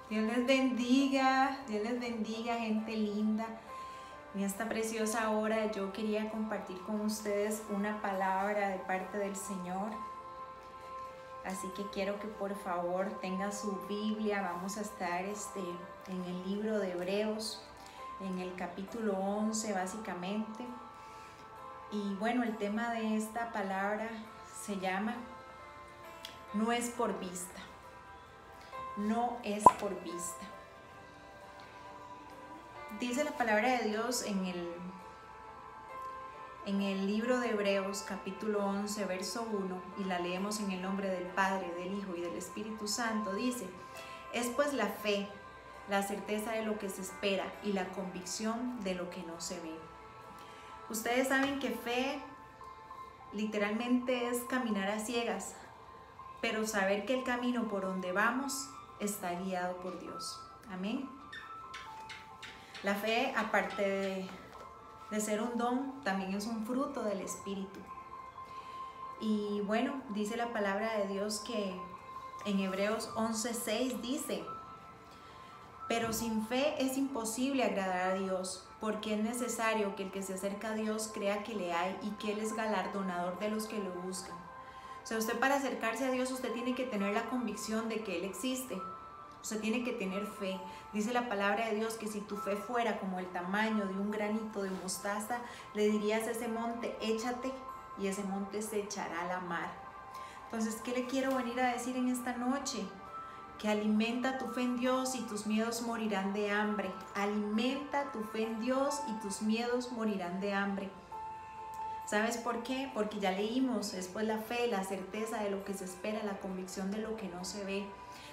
Dios les bendiga, gente linda. En esta preciosa hora yo quería compartir con ustedes una palabra de parte del Señor. Así que quiero que por favor tengan su Biblia. Vamos a estar en el libro de Hebreos, en el capítulo 11 básicamente. Y bueno, el tema de esta palabra se llama No es por vista. No es por vista. Dice la palabra de Dios en el libro de Hebreos capítulo 11 verso 1, y la leemos en el nombre del Padre, del Hijo y del Espíritu Santo. Dice: es pues la fe, la certeza de lo que se espera y la convicción de lo que no se ve. Ustedes saben que fe literalmente es caminar a ciegas, pero saber que el camino por donde vamos está guiado por Dios. Amén. La fe, aparte de ser un don, también es un fruto del Espíritu. Y bueno, dice la palabra de Dios que en Hebreos 11:6 dice: pero sin fe es imposible agradar a Dios, porque es necesario que el que se acerca a Dios crea que le hay y que Él es galardonador de los que lo buscan. O sea, usted para acercarse a Dios, usted tiene que tener la convicción de que Él existe. Usted tiene que tener fe. Dice la palabra de Dios que si tu fe fuera como el tamaño de un granito de mostaza, le dirías a ese monte: échate, y ese monte se echará a la mar. Entonces, ¿qué le quiero venir a decir en esta noche? Que alimenta tu fe en Dios y tus miedos morirán de hambre. Alimenta tu fe en Dios y tus miedos morirán de hambre. ¿Sabes por qué? Porque ya leímos, es pues la fe, la certeza de lo que se espera, la convicción de lo que no se ve.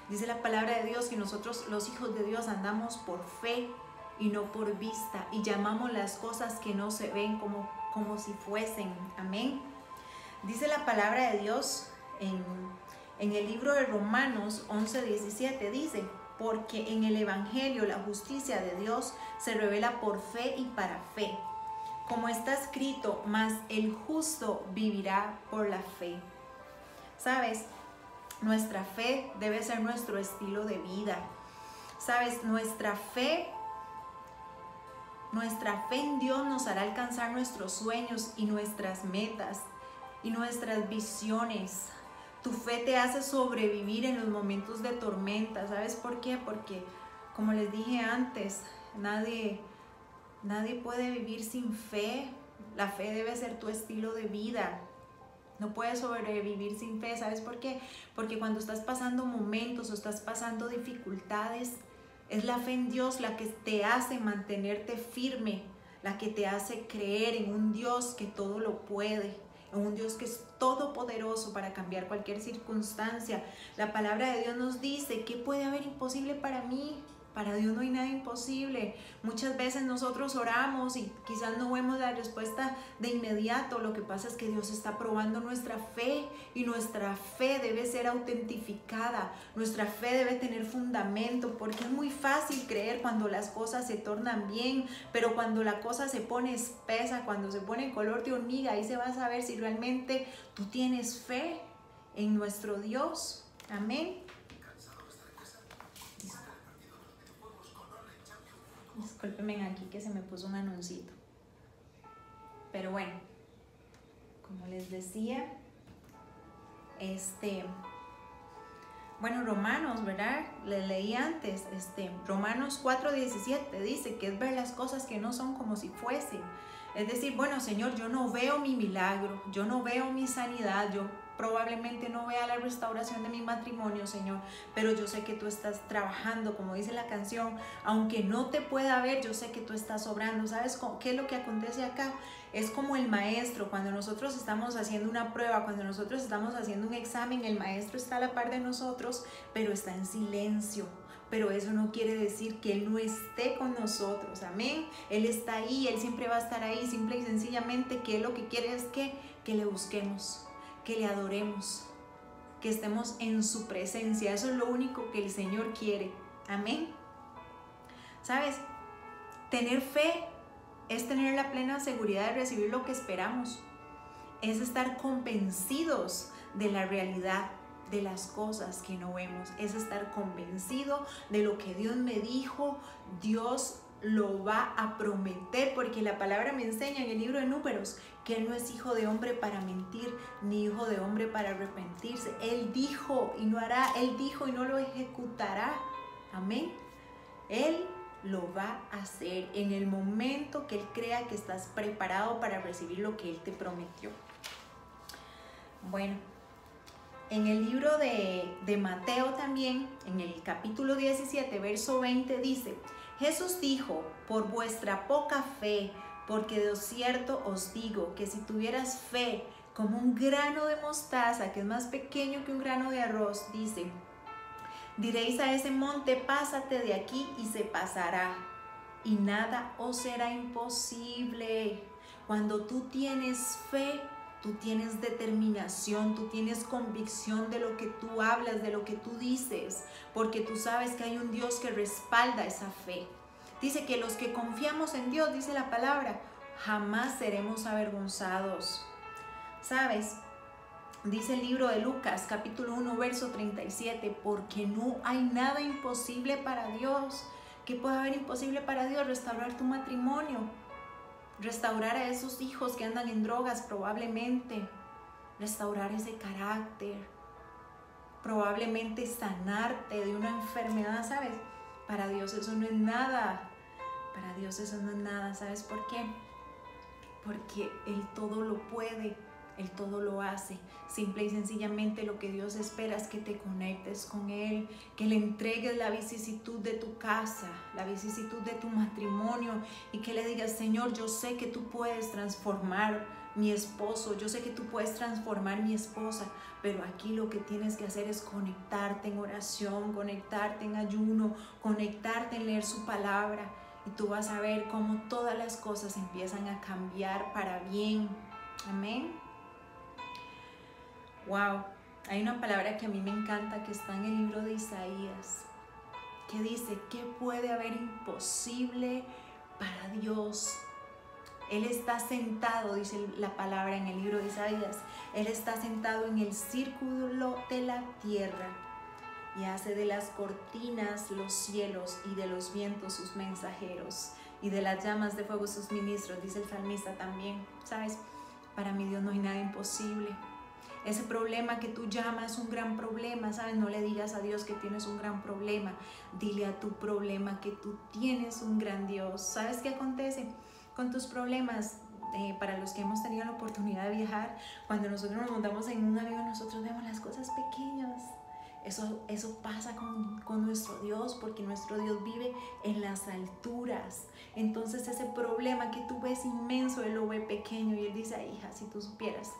Dice la palabra de Dios que nosotros, los hijos de Dios, andamos por fe y no por vista, y llamamos las cosas que no se ven como si fuesen. Amén. Dice la palabra de Dios en el libro de Romanos 11:17, dice: porque en el Evangelio la justicia de Dios se revela por fe y para fe. Como está escrito: mas el justo vivirá por la fe. ¿Sabes? Nuestra fe debe ser nuestro estilo de vida. ¿Sabes? Nuestra fe en Dios nos hará alcanzar nuestros sueños y nuestras metas y nuestras visiones. Tu fe te hace sobrevivir en los momentos de tormenta. ¿Sabes por qué? Porque, como les dije antes, nadie puede vivir sin fe. La fe debe ser tu estilo de vida. No puedes sobrevivir sin fe. ¿Sabes por qué? Porque cuando estás pasando momentos o estás pasando dificultades, es la fe en Dios la que te hace mantenerte firme, la que te hace creer en un Dios que todo lo puede, en un Dios que es todopoderoso para cambiar cualquier circunstancia. La palabra de Dios nos dice: ¿qué puede haber imposible para mí? Para Dios no hay nada imposible. Muchas veces nosotros oramos y quizás no vemos la respuesta de inmediato. Lo que pasa es que Dios está probando nuestra fe, y nuestra fe debe ser autentificada. Nuestra fe debe tener fundamento, porque es muy fácil creer cuando las cosas se tornan bien, pero cuando la cosa se pone espesa, cuando se pone color de hormiga, ahí se va a saber si realmente tú tienes fe en nuestro Dios. Amén. Discúlpenme aquí que se me puso un anuncito. Pero bueno, como les decía, bueno, Romanos, ¿verdad? Les leí antes, Romanos 4:17 dice que es ver las cosas que no son como si fuesen. Es decir, bueno, Señor, yo no veo mi milagro, yo no veo mi sanidad, yo probablemente no vea la restauración de mi matrimonio, Señor, pero yo sé que tú estás trabajando, como dice la canción, aunque no te pueda ver, yo sé que tú estás obrando. ¿Sabes qué es lo que acontece acá? Es como el maestro, cuando nosotros estamos haciendo una prueba, cuando nosotros estamos haciendo un examen, el maestro está a la par de nosotros, pero está en silencio. Pero eso no quiere decir que Él no esté con nosotros. Amén. Él está ahí, Él siempre va a estar ahí. Simple y sencillamente que Él lo que quiere es que le busquemos, que le adoremos, que estemos en su presencia. Eso es lo único que el Señor quiere. Amén. ¿Sabes? Tener fe es tener la plena seguridad de recibir lo que esperamos. Es estar convencidos de la realidad. de las cosas que no vemos, es estar convencido de lo que Dios me dijo, Dios lo va a prometer, porque la palabra me enseña en el libro de Números que Él no es hijo de hombre para mentir, ni hijo de hombre para arrepentirse. Él dijo y no hará, Él dijo y no lo ejecutará. Amén. Él lo va a hacer en el momento que Él crea que estás preparado para recibir lo que Él te prometió. Bueno, en el libro de Mateo también, en el capítulo 17, verso 20, dice: Jesús dijo, por vuestra poca fe, porque de cierto os digo que si tuvieras fe como un grano de mostaza, que es más pequeño que un grano de arroz, dice, diréis a ese monte, pásate de aquí, y se pasará, y nada os será imposible. Cuando tú tienes fe, tú tienes determinación, tú tienes convicción de lo que tú hablas, de lo que tú dices, porque tú sabes que hay un Dios que respalda esa fe. Dice que los que confiamos en Dios, dice la palabra, jamás seremos avergonzados. ¿Sabes? Dice el libro de Lucas, capítulo 1, verso 37, porque no hay nada imposible para Dios. ¿Qué puede haber imposible para Dios? Restaurar tu matrimonio, restaurar a esos hijos que andan en drogas probablemente, restaurar ese carácter, probablemente sanarte de una enfermedad, ¿sabes? Para Dios eso no es nada, para Dios eso no es nada, ¿sabes por qué? Porque Él todo lo puede, Él todo lo hace. Simple y sencillamente lo que Dios espera es que te conectes con Él, que le entregues la vicisitud de tu casa, la vicisitud de tu matrimonio, y que le digas, Señor, yo sé que tú puedes transformar mi esposo, yo sé que tú puedes transformar mi esposa, pero aquí lo que tienes que hacer es conectarte en oración, conectarte en ayuno, conectarte en leer su palabra, y tú vas a ver cómo todas las cosas empiezan a cambiar para bien. Amén. Wow, hay una palabra que a mí me encanta que está en el libro de Isaías, que dice, ¿qué puede haber imposible para Dios? Él está sentado, dice la palabra en el libro de Isaías, Él está sentado en el círculo de la tierra y hace de las cortinas los cielos y de los vientos sus mensajeros y de las llamas de fuego sus ministros, dice el salmista también. ¿Sabes? Para mi Dios no hay nada imposible. Ese problema que tú llamas un gran problema, ¿sabes? No le digas a Dios que tienes un gran problema. Dile a tu problema que tú tienes un gran Dios. ¿Sabes qué acontece con tus problemas? Para los que hemos tenido la oportunidad de viajar, cuando nosotros nos montamos en un avión, nosotros vemos las cosas pequeñas. Eso pasa con nuestro Dios, porque nuestro Dios vive en las alturas. Entonces ese problema que tú ves inmenso, Él lo ve pequeño, y Él dice, hija, si tú supieras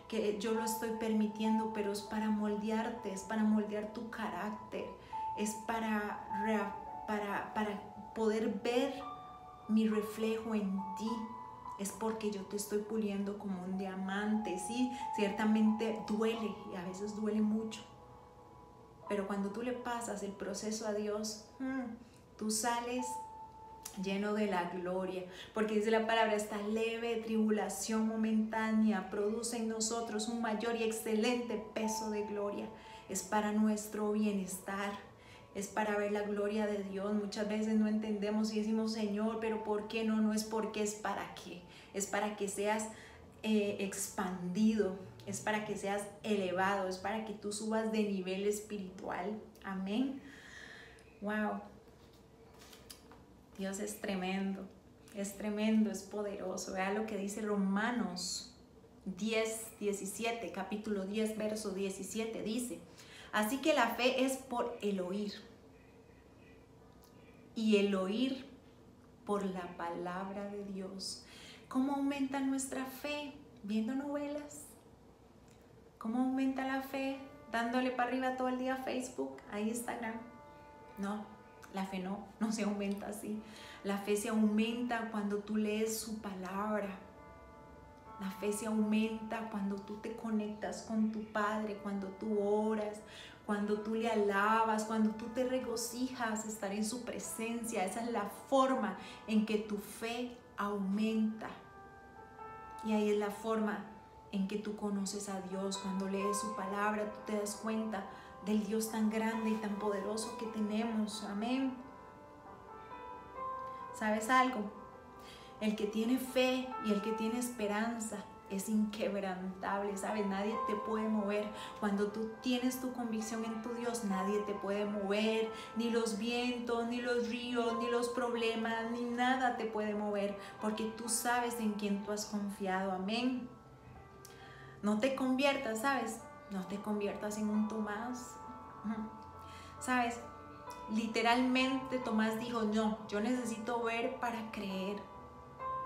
que yo lo estoy permitiendo, pero es para moldearte, es para moldear tu carácter, es para poder ver mi reflejo en ti, es porque yo te estoy puliendo como un diamante. Sí, ciertamente duele, y a veces duele mucho, pero cuando tú le pasas el proceso a Dios, tú sales lleno de la gloria, porque dice la palabra, esta leve tribulación momentánea produce en nosotros un mayor y excelente peso de gloria. Es para nuestro bienestar, es para ver la gloria de Dios. Muchas veces no entendemos y decimos, Señor, pero ¿por qué no? No es porque, es para qué. Es para que seas expandido, es para que seas elevado, es para que tú subas de nivel espiritual. Amén. Wow. Dios es tremendo, es poderoso. Vea lo que dice Romanos 10:17, capítulo 10, verso 17, dice, así que la fe es por el oír, y el oír por la palabra de Dios. ¿Cómo aumenta nuestra fe? Viendo novelas. ¿Cómo aumenta la fe? Dándole para arriba todo el día a Facebook, a Instagram. No. La fe no se aumenta así. La fe se aumenta cuando tú lees su palabra. La fe se aumenta cuando tú te conectas con tu Padre, cuando tú oras, cuando tú le alabas, cuando tú te regocijas estar en su presencia. Esa es la forma en que tu fe aumenta. Y ahí es la forma en que tú conoces a Dios. Cuando lees su palabra, tú te das cuenta del Dios tan grande y tan poderoso que tenemos. Amén. ¿Sabes algo? El que tiene fe y el que tiene esperanza es inquebrantable, ¿sabes? Nadie te puede mover. Cuando tú tienes tu convicción en tu Dios, nadie te puede mover, ni los vientos, ni los ríos, ni los problemas, ni nada te puede mover, porque tú sabes en quién tú has confiado. Amén. No te conviertas, ¿sabes? No te conviertas en un Tomás. ¿Sabes? Literalmente Tomás dijo, no, yo necesito ver para creer.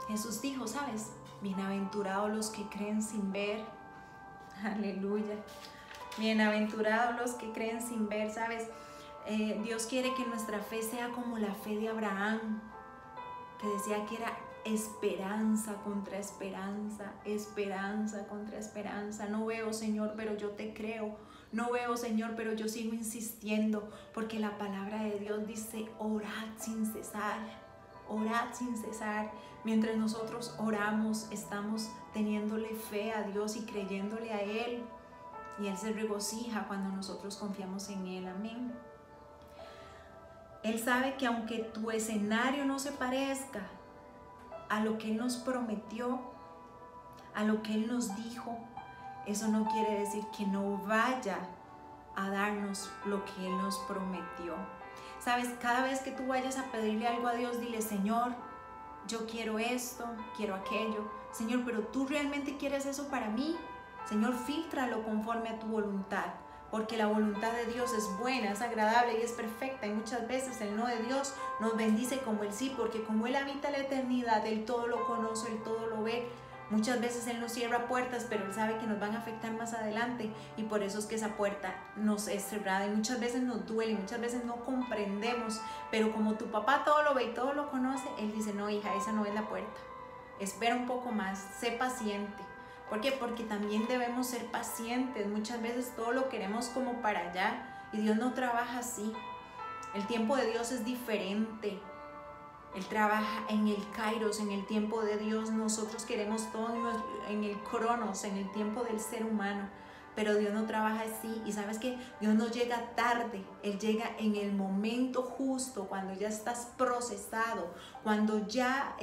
Jesús dijo, ¿sabes? Bienaventurados los que creen sin ver. Aleluya. Bienaventurados los que creen sin ver, ¿sabes? Dios quiere que nuestra fe sea como la fe de Abraham, que decía que era esperanza contra esperanza, esperanza contra esperanza. No veo, Señor, pero yo te creo. No veo, Señor, pero yo sigo insistiendo, porque la palabra de Dios dice, orad sin cesar. Orad sin cesar. Mientras nosotros oramos, estamos teniéndole fe a Dios y creyéndole a Él. Y Él se regocija cuando nosotros confiamos en Él. Amén. Él sabe que aunque tu escenario no se parezca a lo que Él nos prometió, a lo que Él nos dijo, eso no quiere decir que no vaya a darnos lo que Él nos prometió. Sabes, cada vez que tú vayas a pedirle algo a Dios, dile, Señor, yo quiero esto, quiero aquello. Señor, pero ¿tú realmente quieres eso para mí? Señor, fíltralo conforme a tu voluntad, porque la voluntad de Dios es buena, es agradable y es perfecta. Y muchas veces el no de Dios nos bendice como el sí, porque como Él habita la eternidad, Él todo lo conoce, Él todo lo ve. Muchas veces Él nos cierra puertas, pero Él sabe que nos van a afectar más adelante, y por eso es que esa puerta nos es cerrada, y muchas veces nos duele, muchas veces no comprendemos, pero como tu papá todo lo ve y todo lo conoce, Él dice, no, hija, esa no es la puerta, espera un poco más, sé paciente. ¿Por qué? Porque también debemos ser pacientes. Muchas veces todo lo queremos como para allá, y Dios no trabaja así. El tiempo de Dios es diferente. Él trabaja en el kairos, en el tiempo de Dios. Nosotros queremos todo en el cronos, en el tiempo del ser humano. Pero Dios no trabaja así. Y sabes que Dios no llega tarde. Él llega en el momento justo, cuando ya estás procesado, cuando ya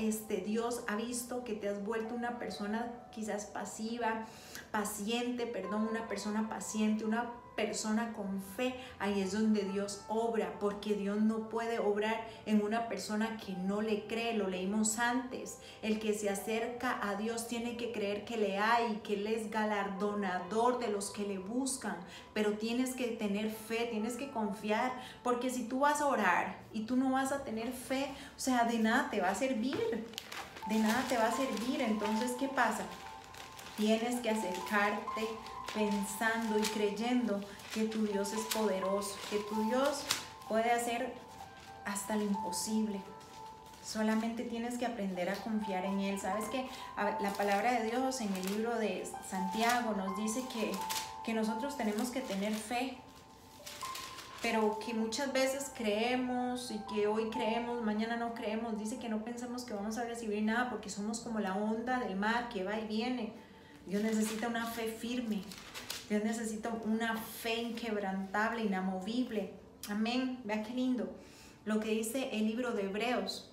Dios ha visto que te has vuelto una persona quizás pasiva, una persona paciente, una persona con fe. Ahí es donde Dios obra, porque Dios no puede obrar en una persona que no le cree. Lo leímos antes. El que se acerca a Dios tiene que creer que le hay, que Él es galardonador de los que le buscan. Pero tienes que tener fe, tienes que confiar, porque si tú vas a orar y tú no vas a tener fe, o sea, de nada te va a servir, de nada te va a servir. Entonces, ¿qué pasa? Tienes que acercarte pensando y creyendo que tu Dios es poderoso, que tu Dios puede hacer hasta lo imposible. Solamente tienes que aprender a confiar en Él. ¿Sabes qué? La palabra de Dios en el libro de Santiago nos dice que nosotros tenemos que tener fe, pero que muchas veces creemos, y que hoy creemos, mañana no creemos. Dice que no pensamos que vamos a recibir nada, porque somos como la onda del mar que va y viene. Dios necesita una fe firme. Dios necesita una fe inquebrantable, inamovible. Amén. Vea qué lindo. Lo que dice el libro de Hebreos,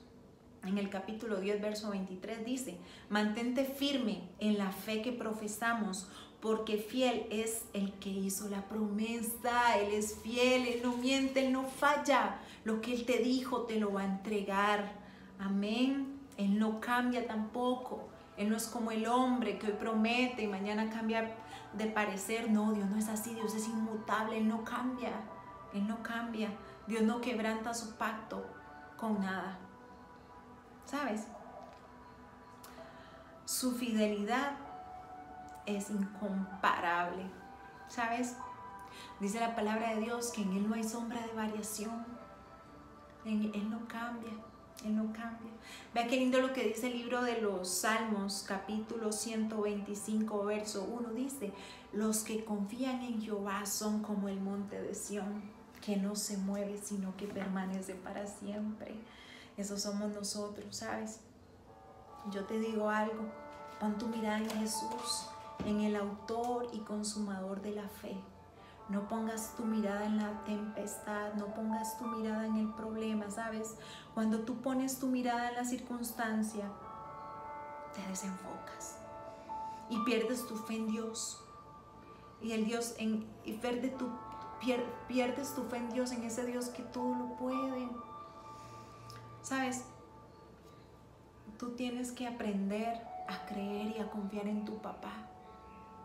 en el capítulo 10, verso 23, dice: mantente firme en la fe que profesamos, porque fiel es el que hizo la promesa. Él es fiel, Él no miente, Él no falla. Lo que Él te dijo te lo va a entregar. Amén. Él no cambia tampoco. Él no es como el hombre que hoy promete y mañana cambia de parecer. No, Dios no es así. Dios es inmutable. Él no cambia. Él no cambia. Dios no quebranta su pacto con nada. ¿Sabes? Su fidelidad es incomparable. ¿Sabes? Dice la palabra de Dios que en Él no hay sombra de variación. Él no cambia. Él no cambia. Vea qué lindo lo que dice el libro de los Salmos, capítulo 125, verso 1. Dice: los que confían en Jehová son como el monte de Sión, que no se mueve, sino que permanece para siempre. Eso somos nosotros, ¿sabes? Yo te digo algo: pon tu mirada en Jesús en el autor y consumador de la fe. No pongas tu mirada en la tempestad, no pongas tu mirada en el problema, ¿sabes? Cuando tú pones tu mirada en la circunstancia, te desenfocas y pierdes tu fe en Dios. Y pierdes tu fe en Dios, en ese Dios que todo lo puede. ¿Sabes? Tú tienes que aprender a creer y a confiar en tu papá,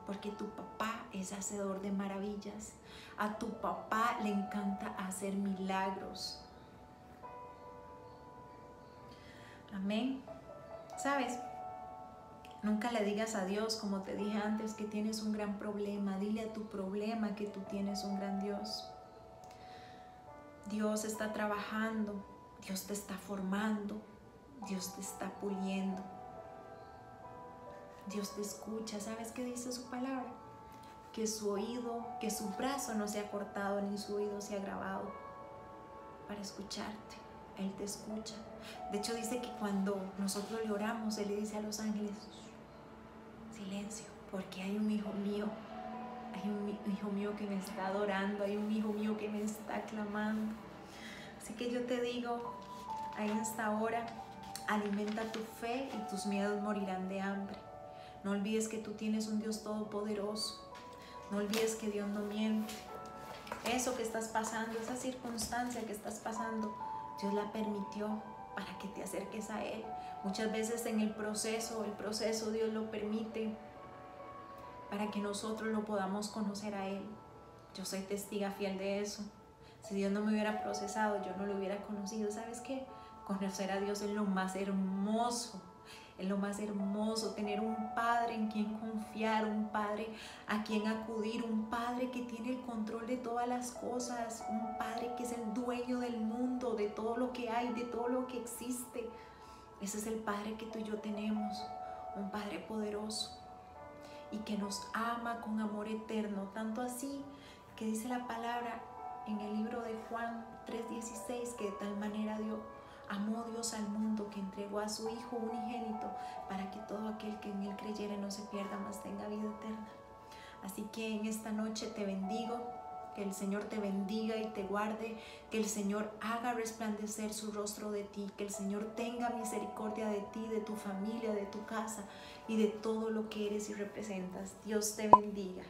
porque tu papá es hacedor de maravillas. A tu papá le encanta hacer milagros. Amén. ¿Sabes? Nunca le digas a Dios, como te dije antes, que tienes un gran problema. Dile a tu problema que tú tienes un gran Dios. Dios está trabajando, Dios te está formando, Dios te está puliendo. Dios te escucha. ¿Sabes qué dice su palabra? Que su oído, que su brazo no se ha cortado ni su oído se ha agravado para escucharte. Él te escucha. De hecho dice que cuando nosotros le oramos, Él le dice a los ángeles: silencio, porque hay un hijo mío. Hay un hijo mío que me está adorando, hay un hijo mío que me está clamando. Así que yo te digo, en esta hora, alimenta tu fe y tus miedos morirán de hambre. No olvides que tú tienes un Dios todopoderoso. No olvides que Dios no miente. Eso que estás pasando, esa circunstancia que estás pasando, Dios la permitió para que te acerques a Él. Muchas veces en el proceso Dios lo permite para que nosotros lo podamos conocer a Él. Yo soy testiga fiel de eso. Si Dios no me hubiera procesado, yo no lo hubiera conocido. ¿Sabes qué? Conocer a Dios es lo más hermoso. Es lo más hermoso, tener un Padre en quien confiar, un Padre a quien acudir, un Padre que tiene el control de todas las cosas, un Padre que es el dueño del mundo, de todo lo que hay, de todo lo que existe. Ese es el Padre que tú y yo tenemos, un Padre poderoso y que nos ama con amor eterno, tanto así que dice la palabra en el libro de Juan 3:16, que de tal manera amó Dios al mundo que entregó a su Hijo unigénito para que todo aquel que en Él creyere no se pierda, mas tenga vida eterna. Así que en esta noche te bendigo, que el Señor te bendiga y te guarde, que el Señor haga resplandecer su rostro de ti, que el Señor tenga misericordia de ti, de tu familia, de tu casa y de todo lo que eres y representas. Dios te bendiga.